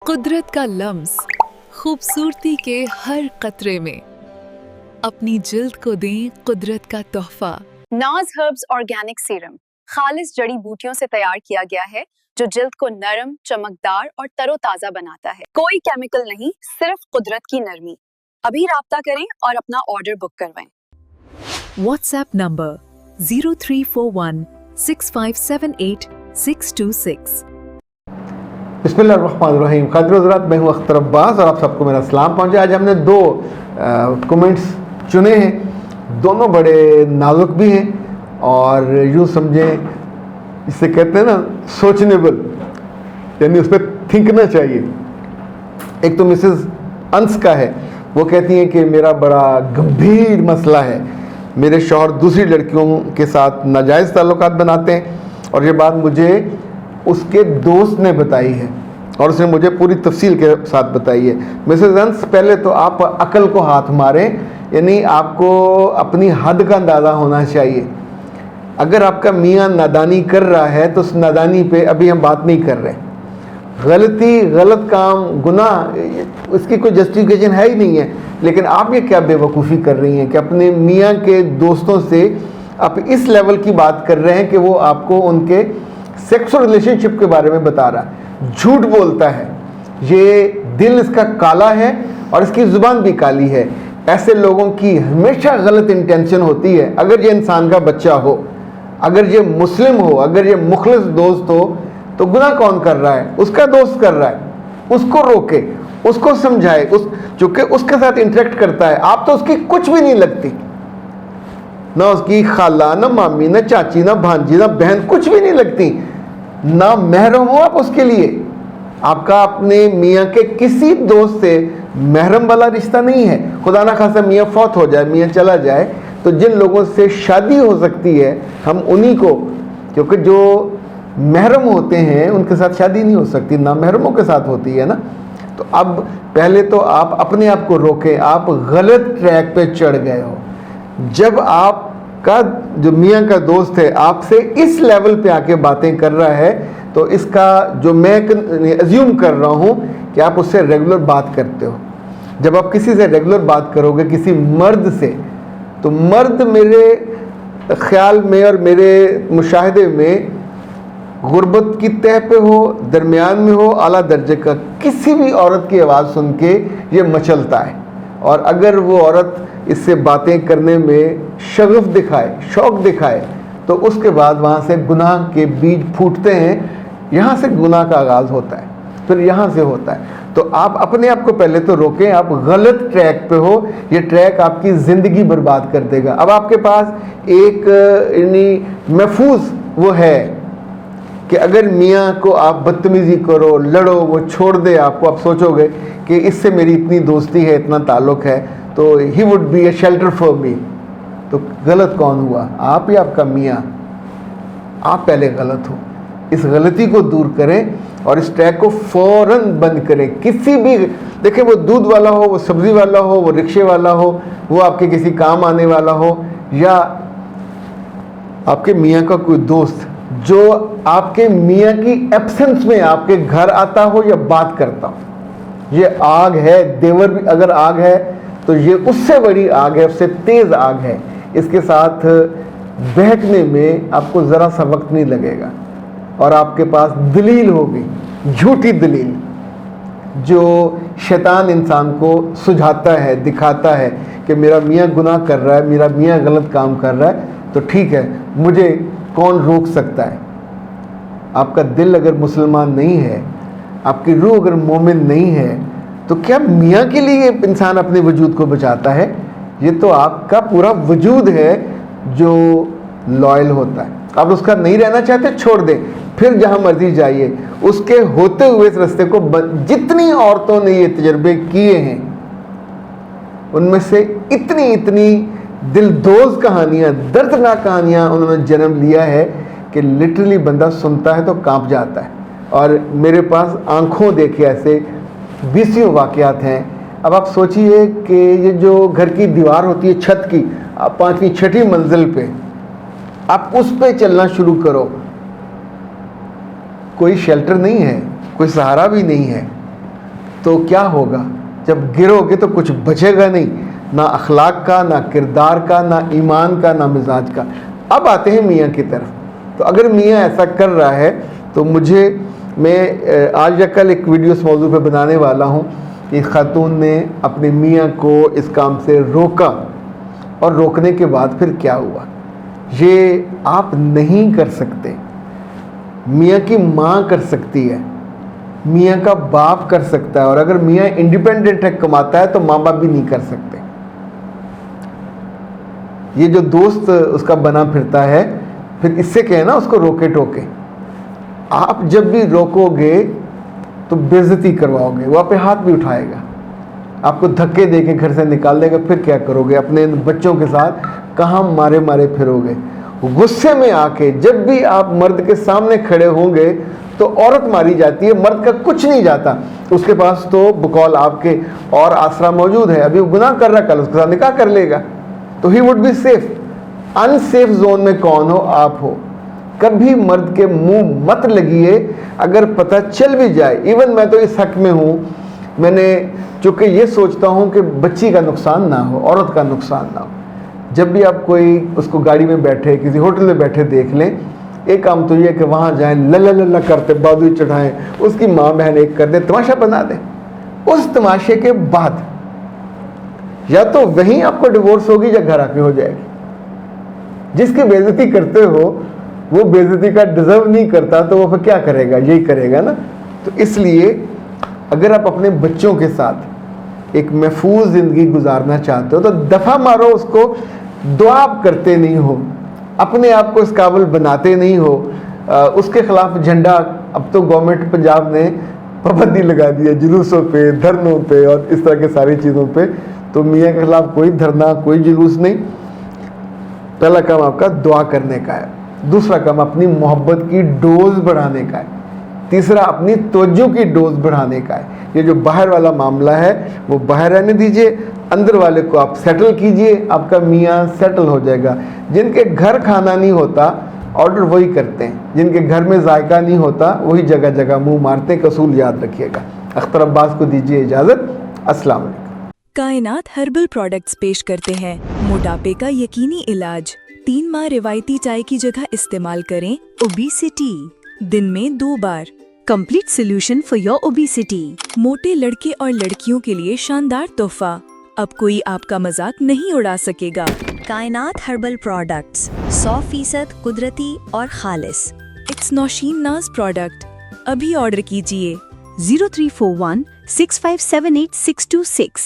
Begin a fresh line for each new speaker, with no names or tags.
कुदरत का लम्स, खूबसूरती के हर कतरे में अपनी जिल्द को दें कुदरत का तोहफा।
नाज हर्ब्स ऑर्गेनिक सीरम खालिस जड़ी बूटियों से तैयार किया गया है जो जिल्द को नरम, चमकदार और तरोताजा बनाता है। कोई केमिकल नहीं, सिर्फ कुदरत की नरमी। अभी राब्ता करें और अपना ऑर्डर बुक करवाएं।
WhatsApp number 0341 6578 626।
बिस्मिल्लाहिर्रहमानिर्रहीम। क़ादिर हज़रात, मैं हूँ अख्तर अब्बास और आप सबको मेरा सलाम पहुँचे। आज हमने दो कमेंट्स चुने हैं, दोनों बड़े नाजुक भी हैं और यूँ समझें इससे कहते हैं ना सोचनेबल, यानी उस पर थिंकना चाहिए। एक तो मिसेस अंस का है, वो कहती हैं कि मेरा बड़ा गंभीर मसला है, मेरे शौहर दूसरी लड़कियों के साथ नाजायज़ ताल्लुकात बनाते हैं और ये बात मुझे उसके दोस्त ने बताई है और उसने मुझे पूरी तफसील के साथ बताई है। मिसेस अंस, पहले तो आप अकल को हाथ मारें, यानी आपको अपनी हद का अंदाज़ा होना चाहिए। अगर आपका मियाँ नादानी कर रहा है तो उस नादानी पे अभी हम बात नहीं कर रहे। गलती, गलत काम, गुनाह, इसकी कोई जस्टिफिकेशन है ही नहीं है, लेकिन आप ये क्या बेवकूफ़ी कर रही हैं कि अपने मियाँ के दोस्तों से आप इस लेवल की बात कर रहे हैं कि वो आपको उनके सेक्सुअल रिलेशनशिप के बारे में बता रहा है। झूठ बोलता है, ये दिल इसका काला है और इसकी ज़ुबान भी काली है। ऐसे लोगों की हमेशा गलत इंटेंशन होती है। अगर ये इंसान का बच्चा हो, अगर ये मुस्लिम हो, अगर ये मुखलिस दोस्त हो, तो गुनाह कौन कर रहा है? उसका दोस्त कर रहा है। उसको रोके, उसको समझाए, चूँकि उसके साथ इंटरेक्ट करता है। आप तो उसकी कुछ भी नहीं लगती, ना उसकी खाला, ना मामी, ना चाची, ना भांजी, ना बहन, कुछ भी नहीं लगती। ना महरम हो आप उसके लिए। आपका अपने मियाँ के किसी दोस्त से महरम वाला रिश्ता नहीं है। खुदा ना खासा मियाँ फौत हो जाए, मियाँ चला जाए, तो जिन लोगों से शादी हो सकती है हम उन्हीं को, क्योंकि जो महरम होते हैं उनके साथ शादी नहीं हो सकती, ना महरमों के साथ होती है ना। तो अब पहले तो आप अपने आप को रोकें। आप गलत ट्रैक पे चढ़ गए हो। जब आपका जो मियाँ का दोस्त है आपसे इस लेवल पे आके बातें कर रहा है, तो इसका जो मैं अज्यूम कर रहा हूँ कि आप उससे रेगुलर बात करते हो। जब आप किसी से रेगुलर बात करोगे, किसी मर्द से, तो मर्द मेरे ख्याल में और मेरे मुशाहिदे में गुर्बत की तह पे हो, दरमियान में हो, आला दर्जे का, किसी भी औरत की आवाज़ सुन के ये मचलता है। और अगर वो औरत इससे बातें करने में शगफ दिखाए, शौक़ दिखाए, तो उसके बाद वहाँ से गुनाह के बीज फूटते हैं। यहाँ से गुनाह का आगाज़ होता है, फिर यहाँ से होता है। तो आप अपने आप को पहले तो रोकें। आप गलत ट्रैक पे हो, ये ट्रैक आपकी ज़िंदगी बर्बाद कर देगा। अब आपके पास एक महफूज वो है कि अगर मियाँ को आप बदतमीज़ी करो, लड़ो, वो छोड़ दे आपको, आप सोचोगे कि इससे मेरी इतनी दोस्ती है, इतना ताल्लुक़ है, तो he would be A shelter for me. तो गलत कौन हुआ? आप या आपका मियाँ? आप पहले गलत हो। इस गलती को दूर करें और इस ट्रैक को फ़ौरन बंद करें। किसी भी, देखें, वो दूध वाला हो, वो सब्ज़ी वाला हो, वो रिक्शे वाला हो, वो आपके किसी काम आने वाला हो, या आपके मियाँ का कोई दोस्त जो आपके मियाँ की एब्सेंस में आपके घर आता हो या बात करता हो। ये आग है, देवर भी अगर आग है तो ये उससे बड़ी आग है, उससे तेज़ आग है। इसके साथ बहकने में आपको ज़रा सा वक्त नहीं लगेगा और आपके पास दलील होगी, झूठी दलील, जो शैतान इंसान को सुझाता है, दिखाता है कि मेरा मियाँ गुनाह कर रहा है, मेरा मियाँ गलत काम कर रहा है, तो ठीक है, मुझे कौन रोक सकता है। आपका दिल अगर मुसलमान नहीं है, आपकी रूह अगर मोमिन नहीं है, तो क्या मियाँ के लिए इंसान अपने वजूद को बचाता है? ये तो आपका पूरा वजूद है जो लॉयल होता है। आप उसका नहीं रहना चाहते, छोड़ दें, फिर जहाँ मर्जी जाइए। उसके होते हुए इस रास्ते को जितनी औरतों ने ये तजर्बे किए हैं, उनमें से इतनी दिलदोज कहानियाँ, दर्दनाक कहानियाँ उन्होंने जन्म लिया है कि लिटरली बंदा सुनता है तो कांप जाता है। और मेरे पास आंखों देखे ऐसे 20 वाक़यात हैं। अब आप सोचिए कि ये जो घर की दीवार होती है छत की, आप 5वीं 6ठी मंजिल पे आप उस पे चलना शुरू करो, कोई शेल्टर नहीं है, कोई सहारा भी नहीं है, तो क्या होगा? जब गिरोगे तो कुछ बचेगा नहीं, ना अखलाक का, ना किरदार का, ना ईमान का, ना मिजाज का। अब आते हैं मियाँ की तरफ। तो अगर मियाँ ऐसा कर रहा है तो मैं आज या कल एक वीडियो इस मौजू पे बनाने वाला हूँ कि खातून ने अपने मियाँ को इस काम से रोका और रोकने के बाद फिर क्या हुआ। ये आप नहीं कर सकते, मियाँ की माँ कर सकती है, मियाँ का बाप कर सकता है। और अगर मियाँ इंडिपेंडेंट है, कमाता है, तो माँ बाप भी नहीं कर सकते। ये जो दोस्त उसका बना फिरता है, फिर इससे कहे ना उसको रोके टोके। आप जब भी रोकोगे तो बेइज्जती करवाओगे, वो आप पे हाथ भी उठाएगा, आपको धक्के दे के घर से निकाल देगा। फिर क्या करोगे? अपने बच्चों के साथ कहाँ मारे मारे फिरोगे। गुस्से में आके जब भी आप मर्द के सामने खड़े होंगे तो औरत मारी जाती है, मर्द का कुछ नहीं जाता। उसके पास तो बकौल आपके और आसरा मौजूद है। अभी वो गुनाह कर रहा, कल उसके साथ निकाह कर लेगा, तो he would be safe. Unsafe zone में कौन हो? आप हो। कभी मर्द के मुंह मत लगिए अगर पता चल भी जाए। इवन मैं तो इस हक में हूँ, मैंने चूँकि ये सोचता हूँ कि बच्ची का नुकसान ना हो, औरत का नुकसान ना हो। जब भी आप कोई उसको गाड़ी में बैठे, किसी होटल में बैठे देख लें, एक काम तो ये कि वहाँ जाएं, लल्ला लल्ला करते बाजू चढ़ाएं, उसकी माँ बहन एक कर दे, तमाशा बना दें। उस तमाशे के बाद या तो वहीं आपको डिवोर्स होगी या घर आके हो जाएगी। जिसकी बेइज्जती करते हो वो बेइज्जती का डिजर्व नहीं करता, तो वो फिर क्या करेगा? यही करेगा ना। तो इसलिए अगर आप अपने बच्चों के साथ एक महफूज ज़िंदगी गुजारना चाहते हो तो दफ़ा मारो उसको। दुआ आप करते नहीं हो, अपने आप को इस काबिल बनाते नहीं हो। उसके ख़िलाफ़ झंडा, अब तो गवर्नमेंट पंजाब ने पाबंदी लगा दी है जुलूसों पे, धरनों पे और इस तरह के सारी चीज़ों पे। तो मियाँ के ख़िलाफ़ कोई धरना, कोई जुलूस नहीं। पहला काम आपका दुआ करने का है, दूसरा काम अपनी मोहब्बत की डोज बढ़ाने का है, तीसरा अपनी तवज्जो की डोज बढ़ाने का है। ये जो बाहर वाला मामला है वो बाहर रहने दीजिए, अंदर वाले को आप सेटल कीजिए, आपका मियाँ सेटल हो जाएगा। जिनके घर खाना नहीं होता ऑर्डर वही करते हैं, जिनके घर में जायका नहीं होता वही जगह जगह मुंह मारते हैं। कसूल याद रखिएगा। अख्तर अब्बास को दीजिए इजाज़त। अस्सलाम वालेकुम।
कायनात हर्बल प्रोडक्ट्स पेश करते हैं मोटापे का यकीनी इलाज। 3 माह रिवायती चाय की जगह इस्तेमाल करें ओबेसिटी, दिन में 2 बार। Complete solution for your obesity. मोटे लड़के और लड़कियों के लिए शानदार तोहफा। अब कोई आपका मजाक नहीं उड़ा सकेगा।
कायनात हर्बल प्रोडक्ट्स 100% कुदरती और खालिस।
इट्स नौशीन नाज प्रोडक्ट। अभी ऑर्डर कीजिए 0341 6578 626।